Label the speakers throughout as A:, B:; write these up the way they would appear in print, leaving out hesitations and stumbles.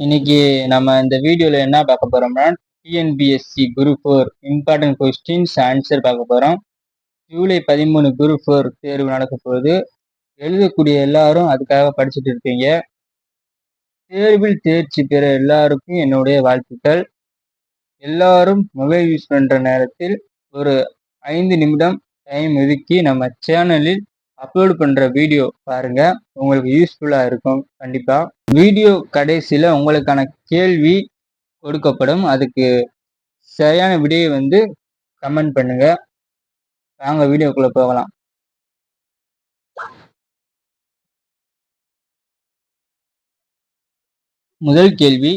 A: இன்னைக்கு நம்ம இந்த வீடியோல என்ன பார்க்க போறோம்னா TNPSC group 4 important questions answer பார்க்க போறோம். ஜூலை 13 குரூப் 4 தேர்வு நடக்க போகுது. எழுதக்கூடிய எல்லாரும் அதுக்காக படிச்சுட்டு இருப்பீங்க. தேர்வில் தேர்ச்சி பெற எல்லாருக்கும் என்னுடைய வாழ்த்துக்கள். எல்லாரும் மொபைல் யூஸ் பண்ற நேரத்தில் ஒரு 5 நிமிடம் டைம் ஒதுக்கி நம்ம சேனலில் அப்லோட் பண்ற வீடியோ பாருங்க, உங்களுக்கு யூஸ்ஃபுல்லா இருக்கும். கண்டிப்பா வீடியோ கடைசியில உங்களுக்கான கேள்வி கொடுக்கப்படும். அதுக்கு சரியான விடையை கமெண்ட் பண்ணுங்க. வாங்க வீடியோக்குள்ள போகலாம். முதல் கேள்வி,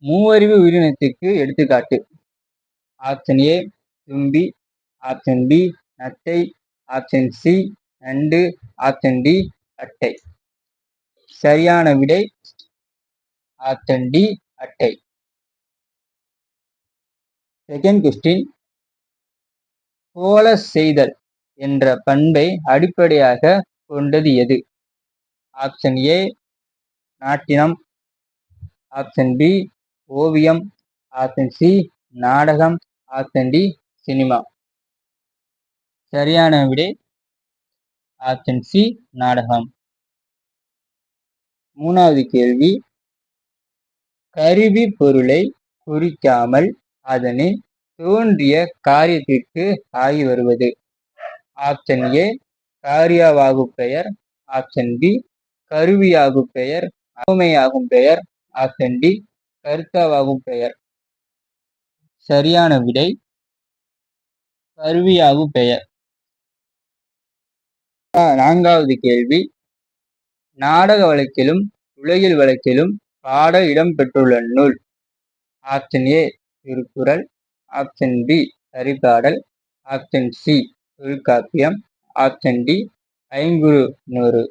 A: மூவறிவு உயிரினத்திற்கு எடுத்துக்காட்டு. ஆப்ஷன் ஏ தும்பி, ஆப்ஷன் பி நத்தை, ஆப்ஷன் சி நண்டு, ஆப்ஷன் டி அட்டை. சரியான விடை ஆப்ஷன் டி அட்டை. செகண்ட் கொஸ்டின், போல செய்தல் என்ற பண்பை அடிப்படையாக கொண்டது எது? ஆப்ஷன் ஏ நாட்டினம், ஆப்ஷன் பி ஓவியம், ஆப்ஷன் சி நாடகம், ஆப்ஷன் டி சினிமா. சரியான விடை ஆப்ஷன் சி நாடகம். மூணாவது கேள்வி, கருவி பொருளை குறிக்காமல் அதனை தோன்றிய காரியத்திற்கு ஆகி வருவது. ஆப்ஷன் ஏ காரியவாகு பெயர், ஆப்ஷன் பி கருவியாகும் பெயர், ஆகும் பெயர், ஆப்ஷன் டி கருத்தாவாகும் பெயர். சரியான விடை கருவியாகும் பெயர். நான்காவது கேள்வி, நாடக வழக்கிலும் உலகில் வழக்கிலும் பாட இடம் பெற்றுள்ள நூல். Option A Thirukkural, option B Haripadal, option C Tolkappiyam, option D Ainkurunuru.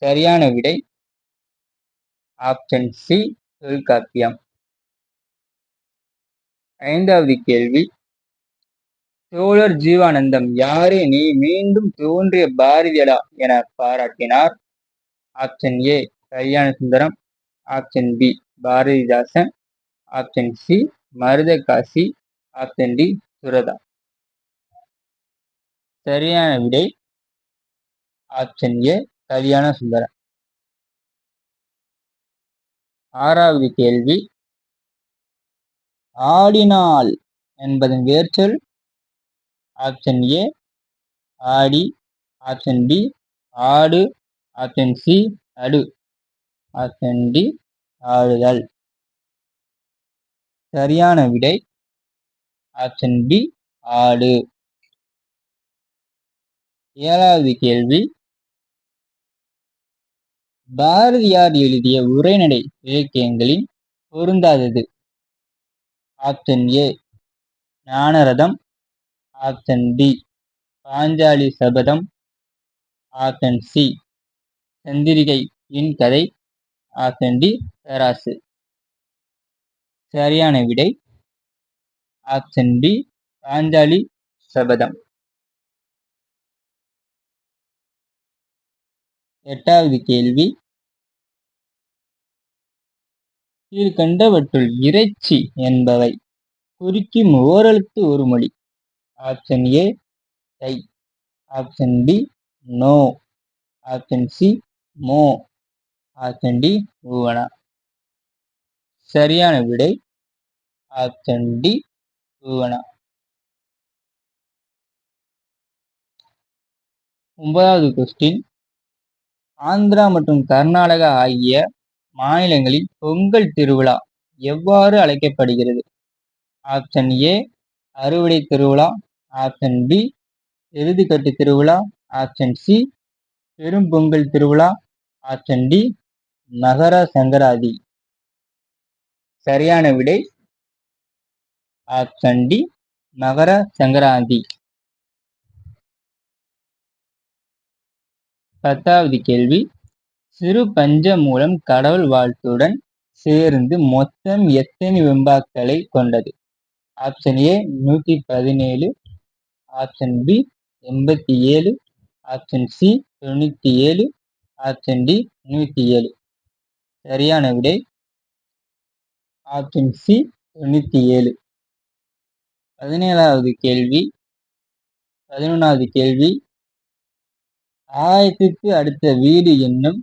A: சரியான விடை ஆப்ஷன் சி தொல்காப்பியம். ஐந்தாவது கேள்வி, தோழர் ஜீவானந்தம் யாரை நீ மீண்டும் தோன்றிய பாரதியடா என பாராட்டினார்? Option A Kalyana Sundaram, option B Bharathidasan, option C Marudhakasi, option D Suratha. சரியான விடை ஆப்ஷன் ஏ கல்யாண சுந்தரம். ஆறாவது கேள்வி, ஆடினாள் என்பதன் வேர்ச்சொல். Option A Aadi, option B ஆடு, ஆப்ஷன் சி அடு, ஆப்ஷன் டி ஆடுதல். சரியான விடை ஆப்ஷன் பி ஆடு. ஏழாவது கேள்வி, பாரதியார் எழுதிய உரைநடை இலக்கியங்களில் பொருந்தாதது. Option A Gnanaratham, option B Panchali Sabatham, option C சந்திரிகையின் கதை, ஆப்ஷன் டி தராசு. சரியான விடை ஆப்ஷன் பி பாஞ்சாலி சபதம். எட்டாவது கேள்வி, கீழ்கண்டவற்றுள் இறைச்சி என்பவை குறிக்கும் ஓரெழுத்து ஒரு மொழி. ஆப்ஷன் ஏ தை, ஆப்ஷன் பி நோ, ஆப்ஷன் சி மோ, ஆப்ஷன் டி ஊவனா. சரியான விடை ஆப்ஷன் டி ஊவனா. ஒன்பதாவது கொஸ்டின், ஆந்திரா மற்றும் கர்நாடகா ஆகிய மாநிலங்களில் பொங்கல் திருவிழா எவ்வாறு அழைக்கப்படுகிறது? ஆப்ஷன் ஏ அறுவடை திருவிழா, ஆப்ஷன் பி எருதுகட்டு திருவிழா, ஆப்ஷன் சி பெரும் பொங்கல் திருவிழா, ஆப்ஷன் டி மகர சங்கராந்தி. சரியான விடை ஆப்ஷன் டி மகர சங்கராந்தி. பத்தாவது கேள்வி, சிறு பஞ்ச மூலம் கடவுள் வாழ்த்துடன் சேர்ந்து மொத்தம் எத்தனை வெண்பாக்களை கொண்டது? Option A 117, option B 87, option C 97, option D 107. சரியான விடை ஆப்ஷன் சி 97. 17வது கேள்வி. 11வது கேள்வி. ஆகாயத்திற்கு அடுத்த வீடு என்னும்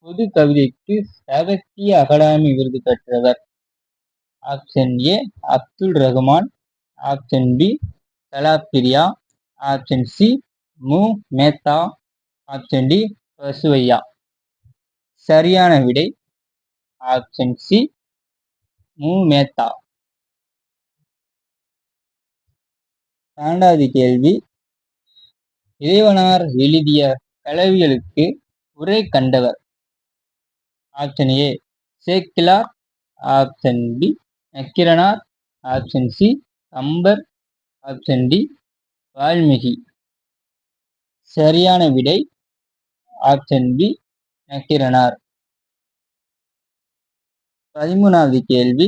A: பொது கவிதைக்கு சாகித்ய அகாடமி விருது பெற்றவர். Option A Abdul Rahman, option B Kalapriya, option C Mu Metha, option D Basavaiah. சரியான விடை ஆப்ஷன் சி மு மேத்தா. 2வது கேள்வி. இறைவனார் எழுதிய களவியலுக்கு உரை கண்டவர். Option A Sekkizhar, option B Nakkeeranar, option C Kambar, option D Valmiki. சரியான விடை ஆப்ஷன் பி நக்கீரனார். 13வது கேள்வி.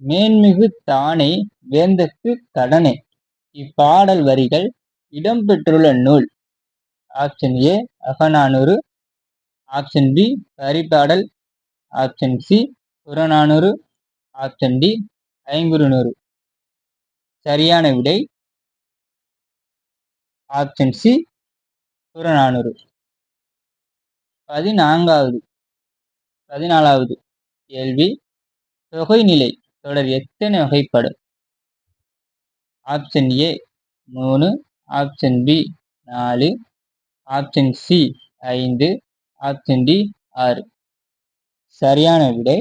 A: மேன்மிகு தானே வேந்தற்கு கடனே இப்பாடல் வரிகள் இடம்பெற்றுள்ள நூல். Option A Akananuru, option B Paripadal, option C Purananuru, option D Ainkurunuru. சரியான விடை ஆப்ஷன் சி புறநானூறு. 14வது கேள்வி. தொகைநிலை தொடர் எத்தனை வகைப்படும். Option A 3, option B 4, option C 5, option D 6. சரியான விடை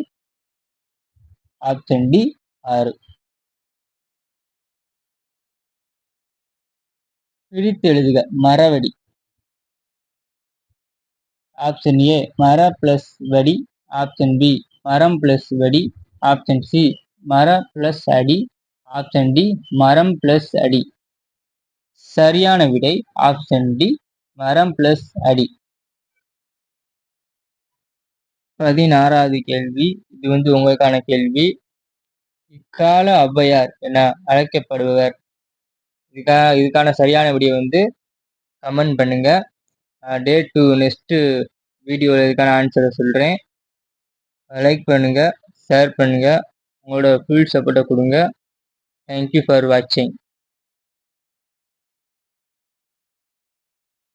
A: ஆப்ஷன் டி 6. பிரித்து எழுதுக. மரவடி. ஆப்ஷன் ஏ மர பிளஸ் வடி, ஆப்ஷன் பி மரம் பிளஸ் வடி, ஆப்ஷன் சி மர பிளஸ் அடி, ஆப்ஷன் டி மரம் பிளஸ் அடி. சரியான விடை ஆப்ஷன் டி மரம் பிளஸ் அடி. 16வது கேள்வி. இது உங்களுக்கான கேள்வி. இக்கால ஔவையார் என அழைக்கப்படுபவர். இதுக்கான சரியான விடையை கமெண்ட் பண்ணுங்க. டே 2 நெக்ஸ்ட் வீடியோவில் இதுக்கான ஆன்சரை சொல்கிறேன். லைக் பண்ணுங்க, ஷேர் பண்ணுங்க, உங்களோட ஃபுல் சப்போர்ட்டை கொடுங்க. தேங்க்யூ ஃபார் வாட்சிங்.